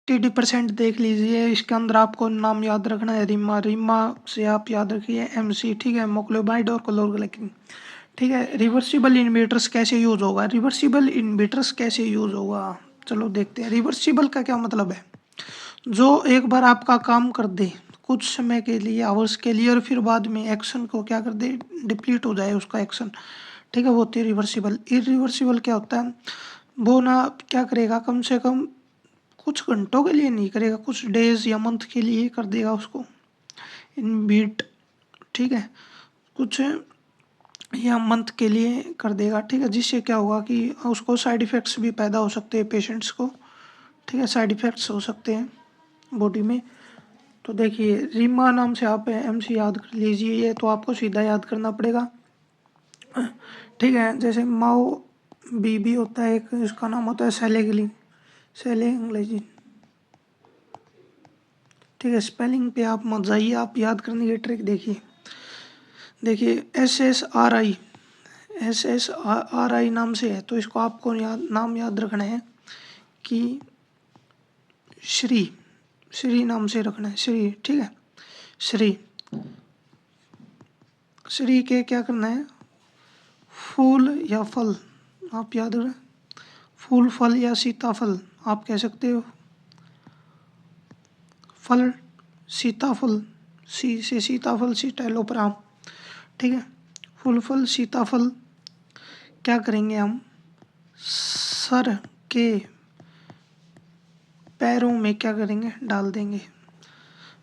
80% देख लीजिए। इसके अंदर आपको नाम याद रखना है रीमा, रीमा से आप याद रखिए एमसी, ठीक है, मोक्लोबाइड और क्लोरोग्लाइकिन, ठीक है। रिवर्सिबल इन्वर्टर्स कैसे यूज होगा, रिवर्सिबल इन्वर्टर्स कैसे यूज होगा, चलो देखते हैं। रिवर्सिबल का क्या मतलब है, जो एक बार आपका काम कर दे कुछ समय के लिए, आवर्स के लिए, और फिर बाद में एक्शन को क्या कर दे, डिप्लीट हो जाए उसका एक्शन, ठीक है, वो होती है रिवर्सिबल। इरिवर्सिबल क्या होता है, वो ना क्या करेगा, कम से कम कुछ घंटों के लिए नहीं करेगा, कुछ डेज या मंथ के लिए कर देगा उसको इन बीट, ठीक है, कुछ या मंथ के लिए कर देगा, ठीक है, जिससे क्या होगा कि उसको साइड इफ़ेक्ट्स भी पैदा हो सकते हैं पेशेंट्स को, ठीक है, साइड इफ़ेक्ट्स हो सकते हैं बॉडी में। तो देखिए रीमा नाम से आप एमसी याद कर लीजिए, ये तो आपको सीधा याद करना पड़ेगा, ठीक है। जैसे माओ बीबी होता है एक, इसका नाम होता है सेलेग्लिन, सेलेग्लिन, ठीक है। स्पेलिंग पे आप मत जाइए, आप याद करने की ट्रिक देखिए। देखिए एस एस आर आई नाम से है, तो इसको आपको नाम याद रखना है कि श्री, श्री नाम से रखना है, श्री, ठीक है। श्री, श्री के क्या करना है, फूल या फल, आप याद रखें, फूल, फल या सीताफल आप कह सकते हो, फल सीताफल, सी से सीताफल, सीटाइलोपराम, ठीक है। फूल, फल, सीताफल क्या करेंगे हम, सर के पैरों में क्या करेंगे, डाल देंगे।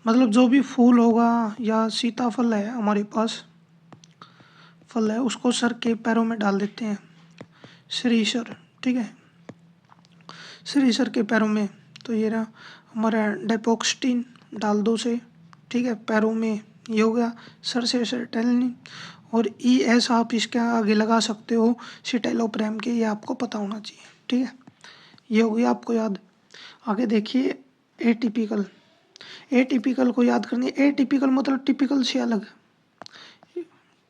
मतलब जो भी फूल होगा या सीताफल है हमारे पास, फल है, उसको सर के पैरों में डाल देते हैं, श्रीसर, ठीक है, श्रीसर के पैरों में। तो ये रहा हमारा डेपोक्स्टिन, डाल दो से, ठीक है, पैरों में, ये हो गया सर से सर्टेलिन। और ई एस आप इसके आगे लगा सकते हो सिटेलोप्रेम के, ये आपको पता होना चाहिए, ठीक है, ये हो गया आपको याद। आगे देखिए एटिपिकल, एटिपिकल को याद करनी है, एटिपिकल मतलब टिपिकल से अलग,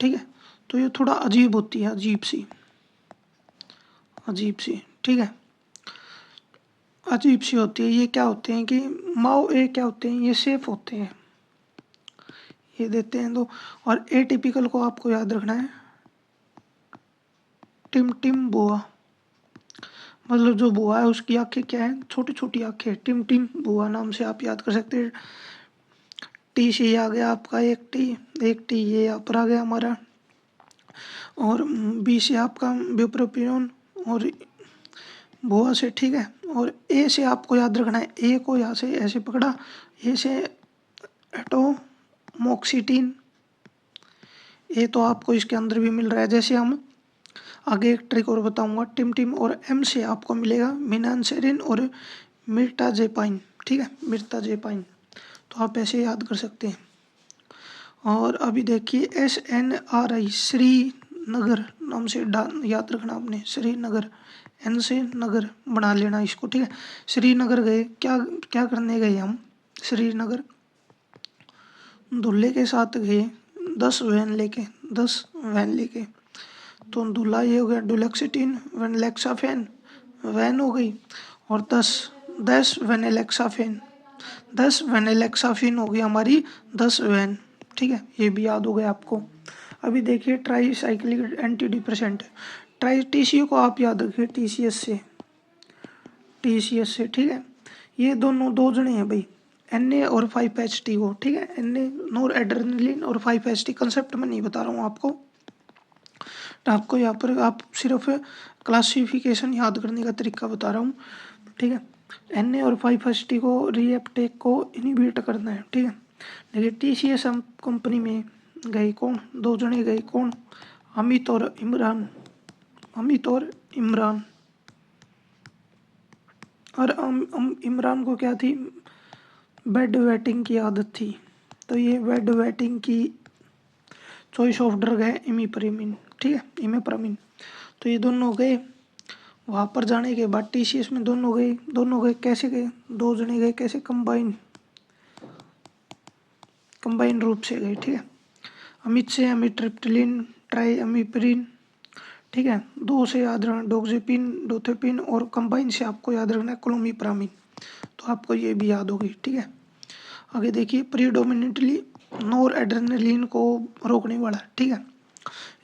ठीक है। तो ये थोड़ा अजीब होती है, अजीब सी, अजीब सी, ठीक है, अजीब सी होती है। ये क्या होते हैं कि माओ ए क्या होते हैं, ये सेफ होते हैं, ये देते हैं दो। और एटिपिकल को आपको याद रखना है टिम टिम बुआ, मतलब जो बुआ है उसकी आंखें क्या है, छोटी छोटी आंखें, टिम टिम बुआ नाम से आप याद कर सकते हैं। टी से आ गया आपका एक टी ये यहाँ पर आ गया हमारा, और बी से आपका ब्यूप्रोपियोन, और बुआ से, ठीक है। और ए से आपको याद रखना है, ए को यहाँ से ऐसे पकड़ा, ए से एटोमोक्सिटिन, ये तो आपको इसके अंदर भी मिल रहा है। जैसे हम आगे एक ट्रिक और बताऊंगा, टिम टिम, और एम से आपको मिलेगा मिनानसेरिन और मिर्टाजेपाइन, ठीक है, मिर्टाजेपाइन, तो आप ऐसे याद कर सकते हैं। और अभी देखिए SNRI, श्रीनगर नाम से याद रखना आपने, श्रीनगर, एन से नगर बना लेना इसको, ठीक है। श्रीनगर गए, क्या क्या करने गए हम, श्रीनगर दूल्हे के साथ गए, 10 वैन लेके, तो दूल्हा ये हो गया डुलेक्सिटिन, वेनलेक्साफेन, वैन हो गई, और 10 वेनेलेक्साफेन, 10 वेनेलेक्साफिन हो गई हमारी 10 वैन, ठीक है, ये भी याद हो गया आपको। अभी देखिए try cyclic anti depressant, try TCU को आप याद रखिए TCS से, ठीक है। ये दोनों दो जने हैं भाई, Na और 5-HT को, ठीक है, Na नोर एड्रेनलिन और 5-HT, कंसेप्ट में नहीं बता रहा हूँ आपको, तो आपको यहाँ पर आप सिर्फ क्लासिफिकेशन याद करने का तरीका बता रहा हूँ, ठीक है। Na और 5-HT को रीएप्टेक को इनिबिट करना है, ठीक है। देखिए TCS कंपनी में गए कौन, दो जने गए कौन, अमित और इमरान, अमित और इमरान। और इमरान को क्या थी, बेड वेटिंग की आदत थी, तो ये बेड वेटिंग की चॉइस ऑफ ड्रग है इमिप्रेमिन, ठीक है, इमिप्रामिन। तो ये दोनों गए, वहाँ पर जाने के बाद TCS में दोनों गए कैसे गए, दो जने गए कैसे, कंबाइन रूप से गए, ठीक है। अमित से अमिट्रिप्टिलिन, ट्राई अमिप्रिन, ठीक है, दो से याद रखना डोक्सेपिन, डोथेपिन, और कंबाइन से आपको याद रखना है क्लोमिप्रामिन। तो आपको ये भी याद होगी, ठीक है। आगे देखिए, प्रीडोमिनेटली नोर एड्रेनलिन को रोकने वाला, ठीक है।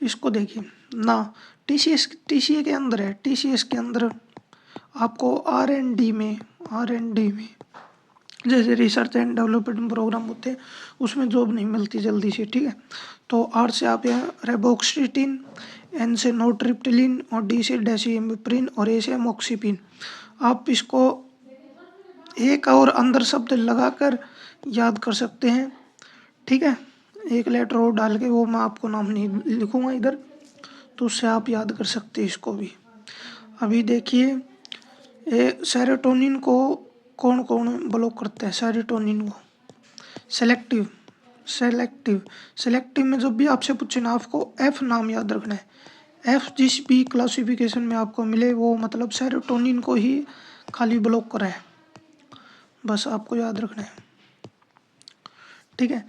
इसको देखिए ना, टीसीए के अंदर है, टीसीएस के अंदर आपको आर एन डी में जैसे रिसर्च एंड डेवलपमेंट प्रोग्राम होते हैं, उसमें जॉब नहीं मिलती जल्दी से, ठीक है। तो आर से आप यहाँ रेबोक्सिटिन, एन से नोट्रिप्टिलिन और डी से डेसिमेप्रिन और ए से अमोक्सिपिन। आप इसको एक और अंदर शब्द लगाकर याद कर सकते हैं, ठीक है। एक लेटर और डाल के, वो मैं आपको नाम नहीं लिखूंगा इधर, तो उससे आप याद कर सकते हैं इसको भी। अभी देखिए, सेरोटोनिन को कौन कौन ब्लॉक करता है? सेरोटोनिन को सेलेक्टिव सेलेक्टिव सेलेक्टिव में जब भी आपसे पूछे ना, आपको एफ नाम याद रखना है। एफ जिस भी क्लासिफिकेशन में आपको मिले, वो मतलब सेरोटोनिन को ही खाली ब्लॉक करा है, बस आपको याद रखना है, ठीक है।